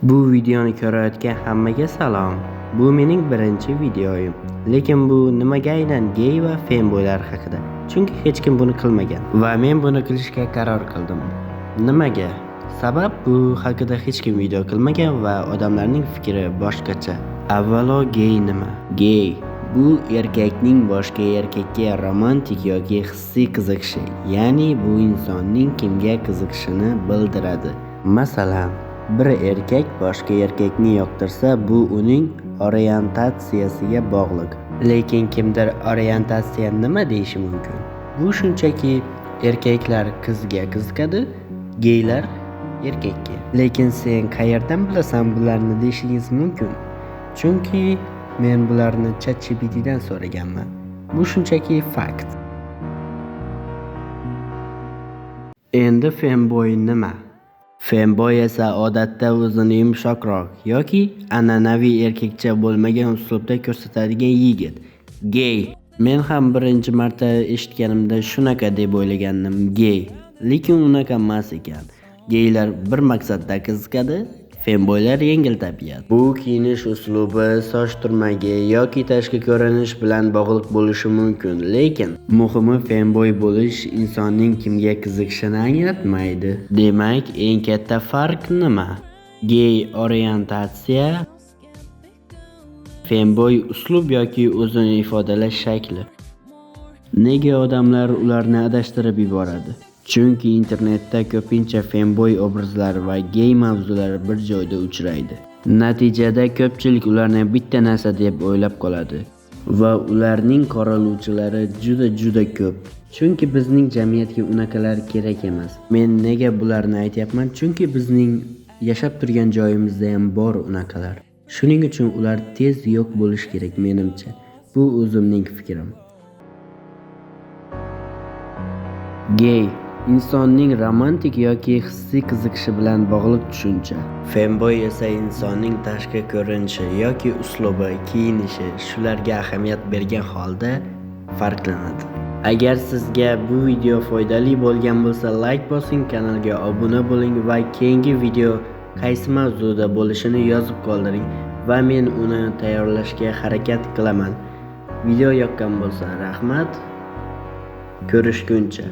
Bu videoni ko'rayotgan hammaga salom. Bu mening birinchi videoyim. Lekin bu nimaga aynan gey va femboylar haqida. Chunki hech kim buni qilmagan va men buni qilishga qaror qildim. Nimaga? Sabab bu haqida hech kim video qilmagan va odamlarning fikri boshqacha. Avvalo gey nima? Gey bu erkakning boshqa erkakka romantik yoki hissiy qiziqishi, ya'ni bu insonning kimga qiziqishini bildiradi. Masalan, bir erkak boshqa erkakni yoqtirsa, bu uning orientatsiyasiga bog'liq. Lekin kimdir orientatsiya nima deyishi mumkin? Bu shunchaki erkaklar qizga qiziqadi, geylar erkakka. Lekin sen qayerdan bilasan bularni deyishingiz mumkin. Chunki men bularni ChatGPTdan so'raganman. Bu shunchaki fakt. Endi femboy nima? Femboy esa odatda o'zini yumshoqroq yoki an'anaviy erkakcha bo'lmagan uslubda ko'rsatadigan yigit. Gey. Men ham birinchi marta eshitganimda shunaqa deb o'ylagandim, gey. Lekin unaqa emas ekan. Geylar bir maqsadda qiziqadi, femboylar yengil tabiat. Bu kiyinish uslubi, soch turmagi yoki tashqi ko'rinish bilan bog'liq bo'lishi mumkin, lekin muhimi femboy bo'lish insonning kimga qiziqishini anglatmaydi. Demak, eng katta farq nima? Gey orientatsiya, femboy uslub yoki o'zini ifodalash shakli. Nega odamlar ularni adashtirib yuboradi? Chunki internetda ko'pincha femboy obrazlari va gey mavzulari bir joyda uchraydi. Natijada ko'pchilik ularni bitta narsa deb o'ylab qoladi va ularning qoralovchilari juda ko'p. Chunki bizning jamiyatga unaqalar kerak emas. Men nega bularni aytyapman? Chunki bizning yashab turgan joyimizda ham bor unaqalar. Shuning uchun ular tez yo'q bo'lish kerak menimcha. Bu o'zimning fikrim. Gey insonning romantik yoki hissiy qiziqishi bilan bog'liq tushuncha. Femboy esa insonning tashqi ko'rinishi yoki uslubi, kiyinishi, shularga ahamiyat bergan holda farqlanadi. Agar sizga bu video foydali bo'lgan bo'lsa, like bosing, kanalga obuna bo'ling va keyingi video qaysi mavzuda bo'lishini yozib qoldiring va men uni tayyorlashga harakat qilaman. Video yoqqan bo'lsa, rahmat. Ko'rishguncha.